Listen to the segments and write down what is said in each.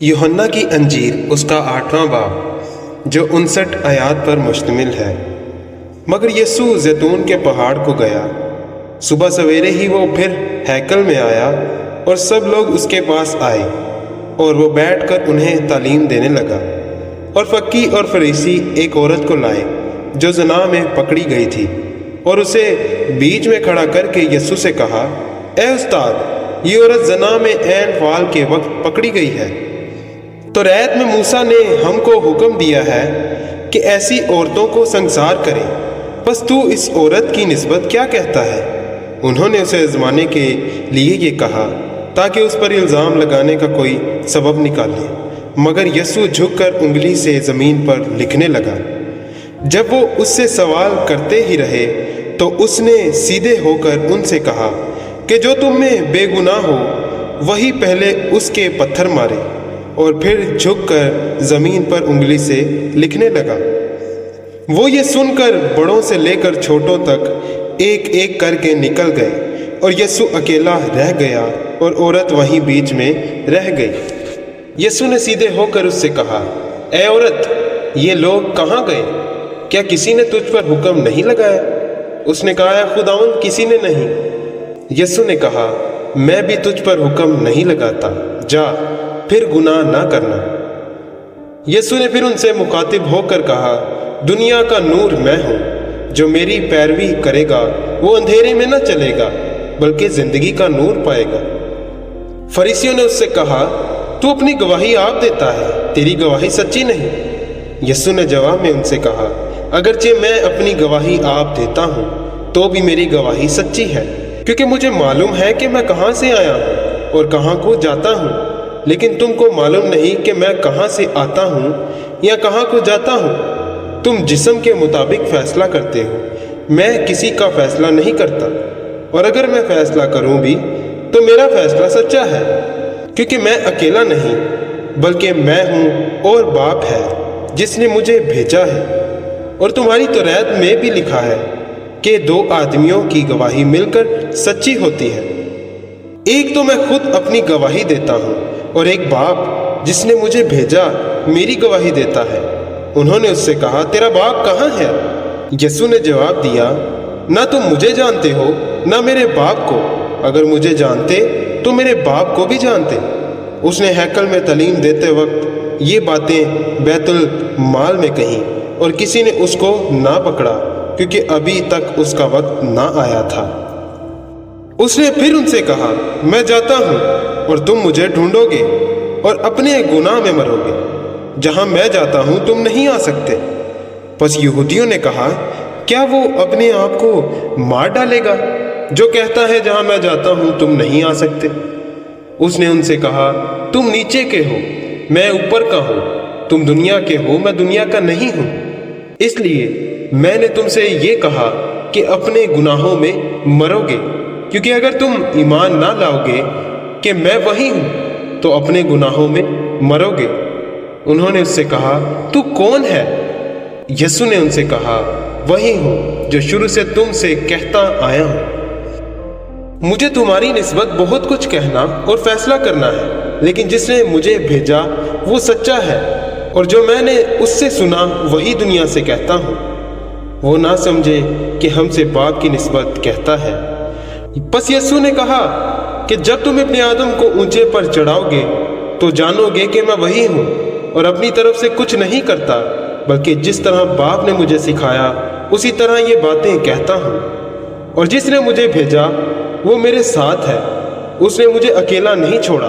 यूहन्ना की अंजीर उसका 8वां बाब जो 59 आयात पर मुश्तमिल है। मगर यीशु जैतून के पहाड़ को गया। सुबह सवेरे ही वो फिर हैकल में आया और सब लोग उसके पास आए और वो बैठकर उन्हें तालीम देने लगा। और फक्की और फरीसी एक औरत को लाए जो ज़ना में पकड़ी गई थी और उसे बीच में खड़ा करके यीशु से कहा, ए उस्ताद, ये औरत ज़ना में ऐन फाल के वक्त पकड़ी गई है। तो रैत में मूसा ने हमको हुक्म दिया है कि ऐसी औरतों को संसार करें, बस तू इस औरत की निस्बत क्या कहता है? उन्होंने उसे आजमाने के लिए ये कहा ताकि उस पर इल्ज़ाम लगाने का कोई सबब निकाले। मगर यीशु झुककर उंगली से ज़मीन पर लिखने लगा। जब वो उससे सवाल करते ही रहे तो उसने सीधे होकर उनसे कहा कि जो तुम में बेगुनाह हो वही पहले उसके पत्थर मारे। और फिर झुककर ज़मीन पर उंगली से लिखने लगा। वो ये सुनकर बड़ों से लेकर छोटों तक एक एक करके निकल गए और यीशु अकेला रह गया और औरत वहीं बीच में रह गई। यीशु ने सीधे होकर उससे कहा, ए औरत, ये लोग कहाँ गए? क्या किसी ने तुझ पर हुक्म नहीं लगाया? उसने कहा, खुदावंद, किसी ने नहीं। यीशु ने कहा, मैं भी तुझ पर हुक्म नहीं लगाता, जा फिर गुनाह ना करना। यीशु ने फिर उनसे मुखातिब होकर कहा, दुनिया का नूर मैं हूँ। जो मेरी पैरवी करेगा वो अंधेरे में न चलेगा बल्कि जिंदगी का नूर पाएगा। फरीसियों ने उससे कहा, तू अपनी गवाही आप देता है, तेरी गवाही सच्ची नहीं। यीशु ने जवाब में उनसे कहा, अगरचे मैं अपनी गवाही आप देता हूँ तो भी मेरी गवाही सच्ची है, क्योंकि मुझे मालूम है कि मैं कहाँ से आया हूँ और कहाँ को जाता हूँ। लेकिन तुमको मालूम नहीं कि मैं कहाँ से आता हूँ या कहाँ को जाता हूँ। तुम जिस्म के मुताबिक फैसला करते हो, मैं किसी का फैसला नहीं करता। और अगर मैं फैसला करूँ भी तो मेरा फैसला सच्चा है, क्योंकि मैं अकेला नहीं बल्कि मैं हूँ और बाप है जिसने मुझे भेजा है। और तुम्हारी तौरात में भी लिखा है कि 2 आदमियों की गवाही मिलकर सच्ची होती है। एक तो मैं खुद अपनी गवाही देता हूँ और एक बाप जिसने मुझे भेजा मेरी गवाही देता है। उन्होंने उससे कहा, तेरा बाप कहाँ है? यीशु ने जवाब दिया, ना तुम मुझे जानते हो ना मेरे बाप को। अगर मुझे जानते तो मेरे बाप को भी जानते। उसने हैकल में तालीम देते वक्त ये बातें बैतुल माल में कही और किसी ने उसको ना पकड़ा, क्योंकि अभी तक उसका वक्त ना आया था। उसने फिर उनसे कहा, मैं जाता हूँ और तुम मुझे ढूंढोगे और अपने गुनाह में मरोगे। जहाँ मैं जाता हूँ तुम नहीं आ सकते। बस यहूदियों ने कहा, क्या वो अपने आप को मार डालेगा जो कहता है जहाँ मैं जाता हूँ तुम नहीं आ सकते? उसने उनसे कहा, तुम नीचे के हो, मैं ऊपर का हूँ। तुम दुनिया के हो, मैं दुनिया का नहीं हूँ। इसलिए मैंने तुमसे ये कहा कि अपने गुनाहों में मरोगे, क्योंकि अगर तुम ईमान ना लाओगे कि मैं वही हूँ तो अपने गुनाहों में मरोगे। उन्होंने उससे कहा, तू कौन है? यीशु ने उनसे कहा, वही हूँ जो शुरू से तुमसे कहता आया हूँ। मुझे तुम्हारी निस्बत बहुत कुछ कहना और फैसला करना है, लेकिन जिसने मुझे भेजा वो सच्चा है और जो मैंने उससे सुना वही दुनिया से कहता हूँ। वो ना समझे कि हमसे बाप की निस्बत कहता है। बस यीशु ने कहा कि जब तुम अपने आदम को ऊंचे पर चढ़ाओगे तो जानोगे कि मैं वही हूँ और अपनी तरफ से कुछ नहीं करता, बल्कि जिस तरह बाप ने मुझे सिखाया उसी तरह ये बातें कहता हूँ। और जिसने मुझे भेजा वो मेरे साथ है। उसने मुझे अकेला नहीं छोड़ा,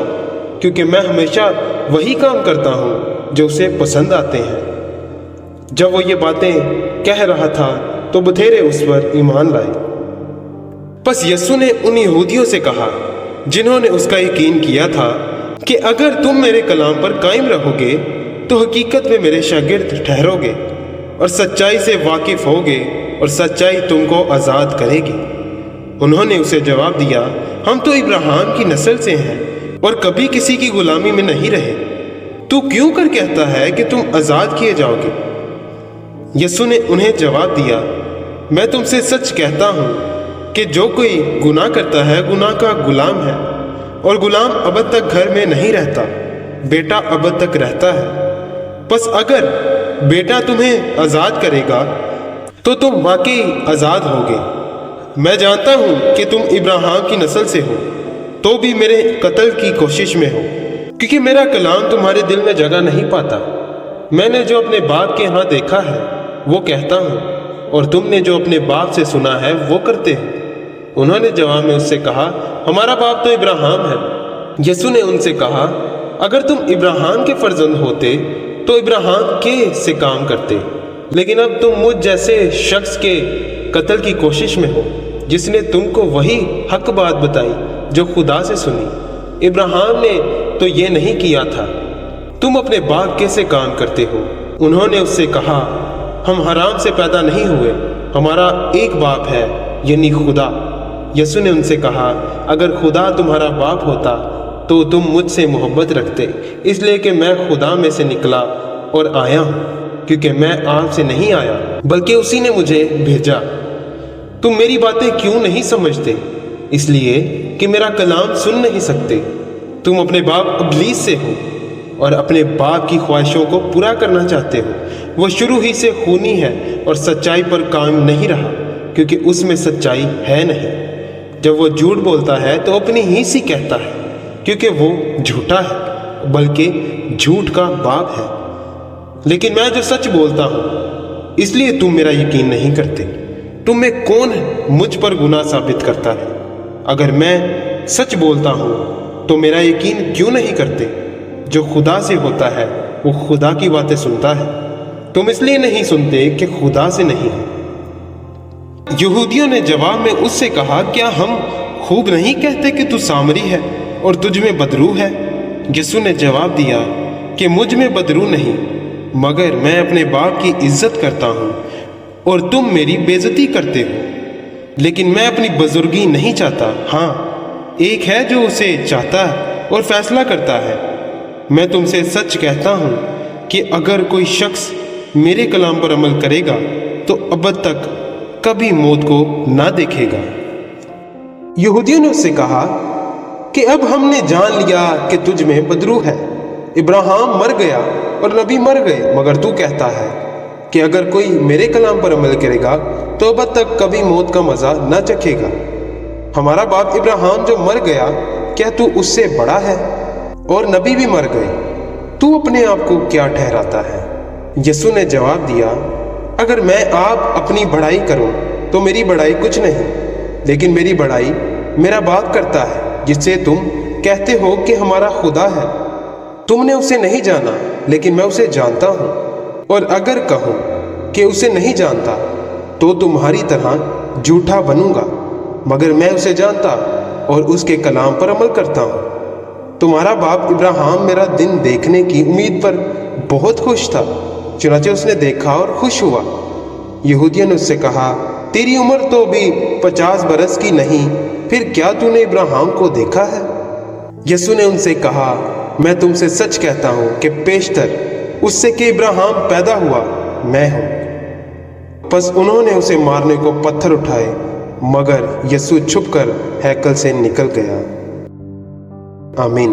क्योंकि मैं हमेशा वही काम करता हूँ जो उसे पसंद आते हैं। जब वो ये बातें कह रहा था तो बथेरे उस पर ईमान लाए। बस यीशु ने उन यहूदियों से कहा जिन्होंने उसका यकीन किया था कि अगर तुम मेरे कलाम पर कायम रहोगे तो हकीकत में मेरे शागिर्द ठहरोगे और सच्चाई से वाकिफ होगे और सच्चाई तुमको आज़ाद करेगी। उन्होंने उसे जवाब दिया, हम तो इब्राहिम की नस्ल से हैं और कभी किसी की गुलामी में नहीं रहे। तू क्यों कर कहता है कि तुम आज़ाद किए जाओगे? यीशु ने उन्हें जवाब दिया, मैं तुमसे सच कहता हूँ कि जो कोई गुनाह करता है गुनाह का गुलाम है और गुलाम अब तक घर में नहीं रहता बेटा अब तक रहता है। बस अगर बेटा तुम्हें आज़ाद करेगा तो तुम वाकई आज़ाद होगे। मैं जानता हूँ कि तुम इब्राहिम की नस्ल से हो, तो भी मेरे कत्ल की कोशिश में हो, क्योंकि मेरा कलाम तुम्हारे दिल में जगह नहीं पाता। मैंने जो अपने बाप के यहाँ देखा है वो कहता हूँ, और तुमने जो अपने बाप से सुना है वो करते हो। उन्होंने जवाब में उससे कहा, हमारा बाप तो इब्राहिम है। यीशु ने उनसे कहा, अगर तुम इब्राहिम के फर्जंद होते तो इब्राहिम के से काम करते, लेकिन अब तुम मुझ जैसे शख्स के कत्ल की कोशिश में हो, जिसने तुमको वही हक बात बताई जो खुदा से सुनी। इब्राहिम ने तो ये नहीं किया था, तुम अपने बाप कैसे काम करते हो। उन्होंने उससे कहा, हम हराम से पैदा नहीं हुए, हमारा एक बाप है, यानी खुदा। यीशु ने उनसे कहा, अगर खुदा तुम्हारा बाप होता तो तुम मुझसे मोहब्बत रखते, इसलिए कि मैं खुदा में से निकला और आया हूँ, क्योंकि मैं आपसे नहीं आया बल्कि उसी ने मुझे भेजा। तुम मेरी बातें क्यों नहीं समझते? इसलिए कि मेरा कलाम सुन नहीं सकते। तुम अपने बाप इब्लीस से हो और अपने बाप की ख्वाहिशों को पूरा करना चाहते हो। वो शुरू ही से खूनी है और सच्चाई पर कायम नहीं रहा, क्योंकि उसमें सच्चाई है नहीं। जब वो झूठ बोलता है तो अपनी ही सी कहता है, क्योंकि वो झूठा है, बल्कि झूठ का बाप है। लेकिन मैं जो सच बोलता हूँ, इसलिए तुम मेरा यकीन नहीं करते। तुम में कौन मुझ पर गुनाह साबित करता है? अगर मैं सच बोलता हूँ तो मेरा यकीन क्यों नहीं करते? जो खुदा से होता है वो खुदा की बातें सुनता है। तुम इसलिए नहीं सुनते कि खुदा से नहीं है। यहूदियों ने जवाब में उससे कहा, क्या हम खूब नहीं कहते कि तू सामरी है और तुझ में बदरू है? यीशु ने जवाब दिया कि मुझ में बदरू नहीं, मगर मैं अपने बाप की इज्जत करता हूँ और तुम मेरी बेइज्जती करते हो। लेकिन मैं अपनी बुजुर्गी नहीं चाहता, हाँ, एक है जो उसे चाहता है और फैसला करता है। मैं तुमसे सच कहता हूँ कि अगर कोई शख्स मेरे कलाम पर अमल करेगा तो अब तक कभी मौत को ना देखेगा। यहूदियों ने उससे कहा कि अब हमने जान लिया कि तुझ में बदरू है। इब्राहिम मर गया और नबी मर गए, मगर तू कहता है कि अगर कोई मेरे कलाम पर अमल करेगा तो अब तक कभी मौत का मजा ना चखेगा। हमारा बाप इब्राहिम जो मर गया, क्या तू उससे बड़ा है? और नबी भी मर गए, तू अपने आप को क्या ठहराता है? यीशु ने जवाब दिया, अगर मैं आप अपनी बड़ाई करूं तो मेरी बड़ाई कुछ नहीं, लेकिन मेरी बड़ाई मेरा बाप करता है, जिससे तुम कहते हो कि हमारा खुदा है। तुमने उसे नहीं जाना, लेकिन मैं उसे जानता हूँ, और अगर कहूँ कि उसे नहीं जानता तो तुम्हारी तरह झूठा बनूंगा, मगर मैं उसे जानता और उसके कलाम पर अमल करता हूँ। तुम्हारा बाप इब्राहिम मेरा दिन देखने की उम्मीद पर बहुत खुश था, चुनांचे उसने देखा और खुश हुआ। यहूदियों ने उससे कहा, तेरी उम्र तो भी 50 बरस की नहीं, फिर क्या तूने इब्राहिम को देखा है? यीशु ने उनसे कहा, मैं तुमसे सच कहता हूँ कि पेशतर उससे कि इब्राहिम पैदा हुआ मैं हूँ। बस उन्होंने उसे मारने को पत्थर उठाए, मगर यीशु छुपकर हैकल से निकल गया। आमीन।